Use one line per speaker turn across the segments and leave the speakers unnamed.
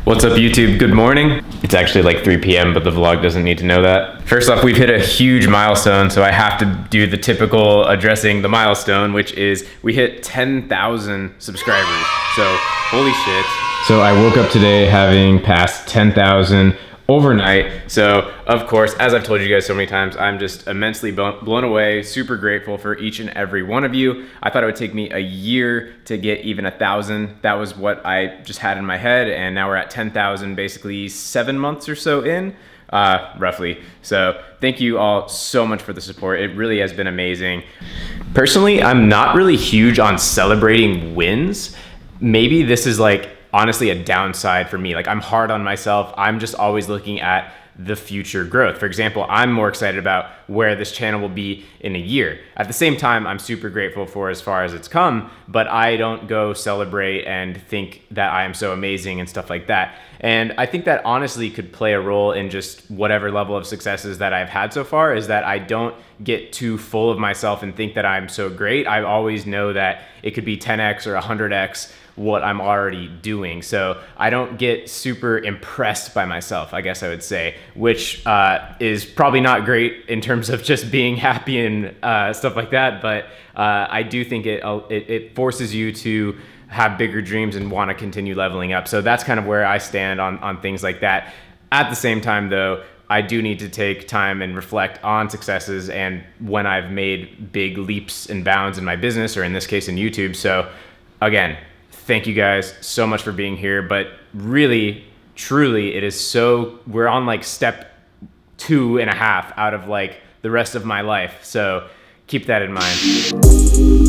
What's up YouTube? Good morning. It's actually like 3 p.m. but the vlog doesn't need to know that. First off, we've hit a huge milestone, so I have to do the typical addressing the milestone, which is we hit 10,000 subscribers. So holy shit. So I woke up today having passed 10,000 overnight. So of course, as I've told you guys so many times, I'm just immensely blown away, super grateful for each and every one of you. I thought it would take me a year to get even 1,000. That was what I just had in my head, and now we're at 10,000 basically 7 months or so in, roughly. So thank you all so much for the support. It really has been amazing. Personally, I'm not really huge on celebrating wins. Maybe this is like honestly a downside for me. Like, I'm hard on myself. I'm just always looking at the future growth. For example, I'm more excited about where this channel will be in a year. At the same time, I'm super grateful for as far as it's come, but I don't go celebrate and think that I am so amazing and stuff like that. And I think that honestly could play a role in just whatever level of successes that I've had so far, is that I don't get too full of myself and think that I'm so great. I always know that it could be 10x or 100x what I'm already doing. So I don't get super impressed by myself, I guess I would say, which is probably not great in terms of just being happy and stuff like that. But I do think it forces you to have bigger dreams and want to continue leveling up. So that's kind of where I stand on things like that. At the same time though, I do need to take time and reflect on successes and when I've made big leaps and bounds in my business, or in this case in YouTube. So again, thank you guys so much for being here, but really, truly, it is so, we're on like step 2.5 out of like the rest of my life. So keep that in mind.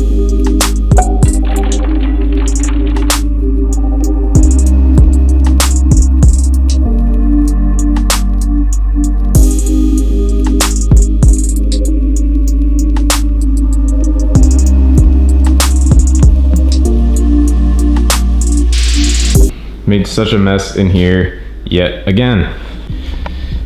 Made such a mess in here yet again.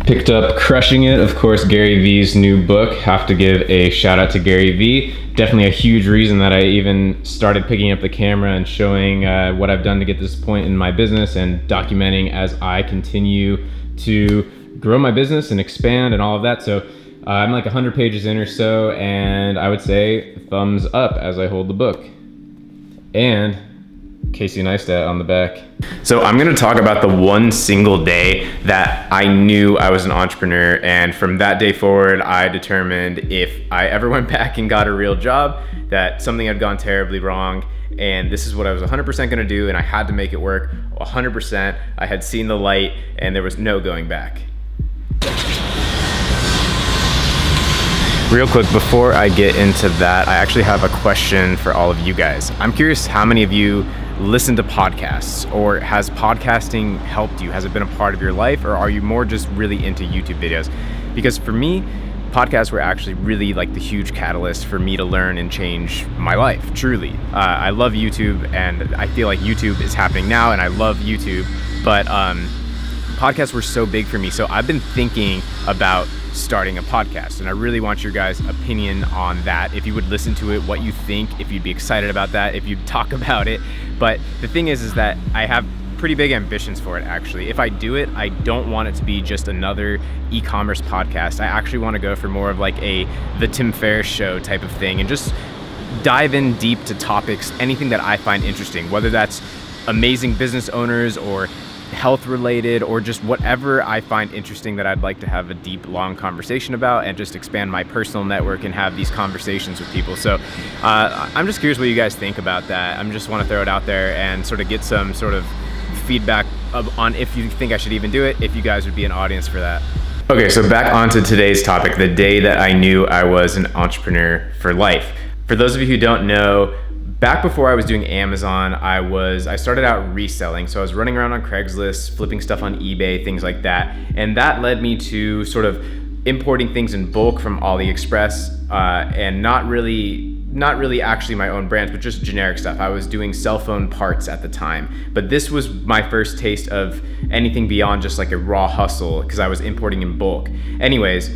Picked up Crushing It, of course, Gary Vee's new book. Have to give a shout out to Gary Vee. Definitely a huge reason that I even started picking up the camera and showing what I've done to get to this point in my business and documenting as I continue to grow my business and expand and all of that. So I'm like 100 pages in or so, and I would say thumbs up as I hold the book. And Casey Neistat on the back. So I'm gonna talk about the one single day that I knew I was an entrepreneur, and from that day forward, I determined if I ever went back and got a real job, that something had gone terribly wrong, and this is what I was 100% gonna do, and I had to make it work 100%. I had seen the light, and there was no going back. Real quick, before I get into that, I actually have a question for all of you guys. I'm curious how many of you listen to podcasts, or has podcasting helped you? Has it been a part of your life, or are you more just really into YouTube videos? Because for me, podcasts were actually really like the huge catalyst for me to learn and change my life, truly. I love YouTube, and I feel like YouTube is happening now, and I love YouTube, but podcasts were so big for me. So I've been thinking about starting a podcast, and I really want your guys' opinion on that. If you would listen to it, what you think, if you'd be excited about that, if you'd talk about it. But the thing is that I have pretty big ambitions for it, actually. If I do it, I don't want it to be just another e-commerce podcast. I actually want to go for more of like the Tim Ferriss show type of thing, and just dive in deep to topics, anything that I find interesting, whether that's amazing business owners or health related, or just whatever I find interesting that I'd like to have a deep, long conversation about, and just expand my personal network and have these conversations with people. So I'm just curious what you guys think about that. I just want to throw it out there and sort of get some sort of feedback on if you think I should even do it, if you guys would be an audience for that. Okay, so back onto today's topic, the day that I knew I was an entrepreneur for life. For those of you who don't know, back before I was doing Amazon, I started out reselling. So I was running around on Craigslist, flipping stuff on eBay, things like that. And that led me to sort of importing things in bulk from AliExpress, and not really actually my own brands, but just generic stuff. I was doing cell phone parts at the time. But this was my first taste of anything beyond just like a raw hustle, because I was importing in bulk. Anyways,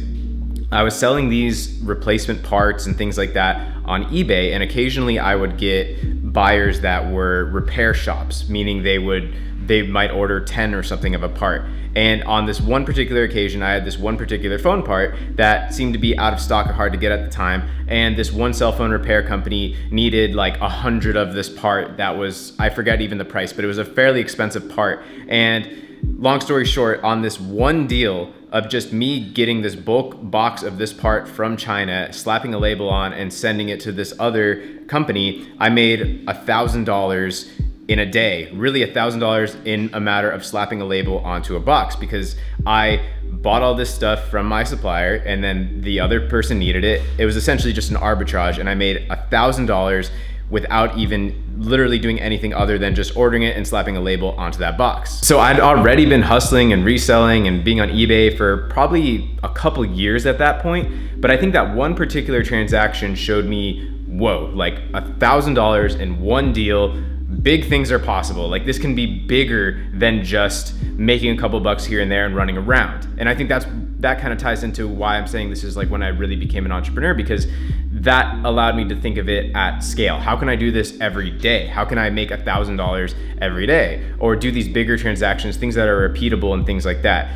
I was selling these replacement parts and things like that on eBay, and occasionally I would get buyers that were repair shops, meaning they would they might order 10 or something of a part. And on this one particular occasion, I had this one particular phone part that seemed to be out of stock or hard to get at the time. And this one cell phone repair company needed like 100 of this part that was, I forget even the price, but it was a fairly expensive part. And long story short, on this one deal of just me getting this bulk box of this part from China, slapping a label on and sending it to this other company, I made $1,000 in a day, really $1,000 in a matter of slapping a label onto a box, because I bought all this stuff from my supplier and then the other person needed it. It was essentially just an arbitrage, and I made $1,000 without even literally doing anything other than just ordering it and slapping a label onto that box. So I'd already been hustling and reselling and being on eBay for probably a couple years at that point, but I think that one particular transaction showed me, whoa, like $1,000 in one deal. Big things are possible. Like, this can be bigger than just making a couple bucks here and there and running around. And I think that kind of ties into why I'm saying this is like when I really became an entrepreneur, because that allowed me to think of it at scale. How can I do this every day? How can I make $1,000 every day? Or do these bigger transactions, things that are repeatable and things like that.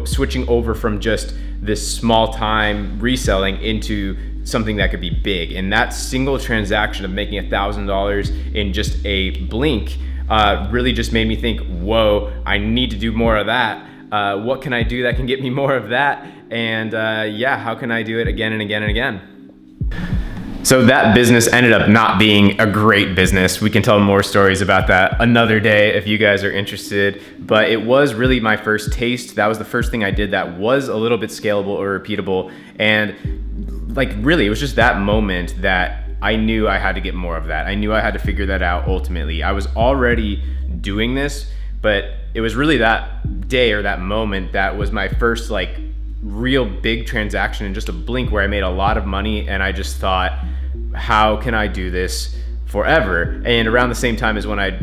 Switching over from just this small time reselling into something that could be big. And that single transaction of making $1,000 in just a blink really just made me think, whoa, I need to do more of that. What can I do that can get me more of that? And yeah, how can I do it again and again and again? So that business ended up not being a great business. We can tell more stories about that another day if you guys are interested, but it was really my first taste. That was the first thing I did that was a little bit scalable or repeatable. And like, really, it was just that moment that I knew I had to get more of that. I knew I had to figure that out ultimately. I was already doing this, but it was really that day or that moment that was my first like real big transaction in just a blink, where I made a lot of money, and I just thought, how can I do this forever? And around the same time is when I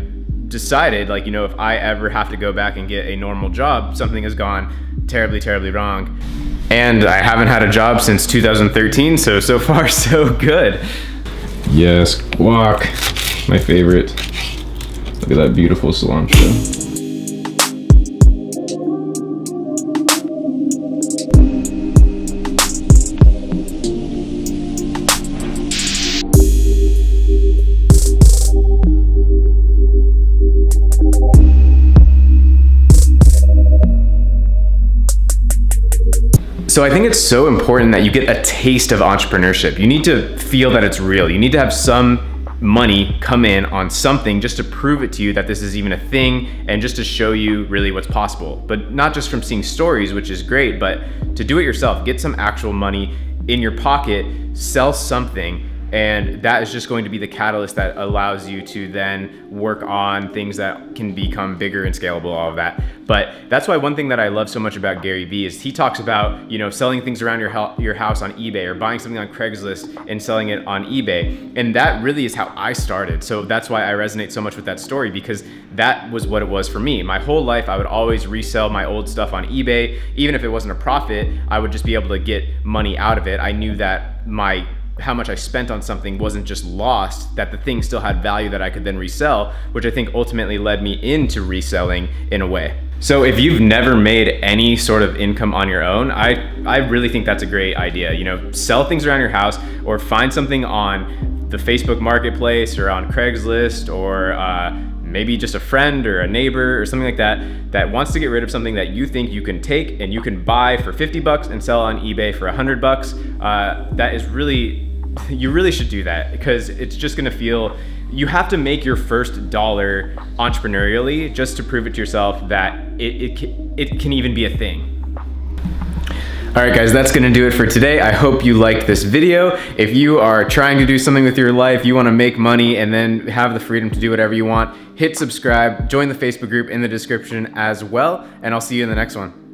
decided, like, you know, if I ever have to go back and get a normal job, something has gone terribly, terribly wrong. And I haven't had a job since 2013, so far so good. Yes, guac, my favorite. Look at that beautiful cilantro. So I think it's so important that you get a taste of entrepreneurship. You need to feel that it's real. You need to have some money come in on something just to prove it to you that this is even a thing, and just to show you really what's possible. But not just from seeing stories, which is great, but to do it yourself. Get some actual money in your pocket, sell something, and that is just going to be the catalyst that allows you to then work on things that can become bigger and scalable, all of that. But that's why one thing that I love so much about Gary Vee is he talks about, you know, selling things around your house on eBay, or buying something on Craigslist and selling it on eBay. And that really is how I started. So that's why I resonate so much with that story, because that was what it was for me. My whole life, I would always resell my old stuff on eBay. Even if it wasn't a profit, I would just be able to get money out of it. I knew that how much I spent on something wasn't just lost, that the thing still had value that I could then resell, which I think ultimately led me into reselling in a way. So if you've never made any sort of income on your own, I really think that's a great idea. You know, sell things around your house, or find something on the Facebook marketplace or on Craigslist, or maybe just a friend or a neighbor or something like that, that wants to get rid of something that you think you can take and you can buy for 50 bucks and sell on eBay for 100 bucks. That is really, you really should do that, because it's just gonna feel, you have to make your first dollar entrepreneurially just to prove it to yourself that it can even be a thing. All right, guys, that's gonna do it for today. I hope you liked this video. If you are trying to do something with your life, you wanna make money and then have the freedom to do whatever you want, hit subscribe, join the Facebook group in the description as well, and I'll see you in the next one.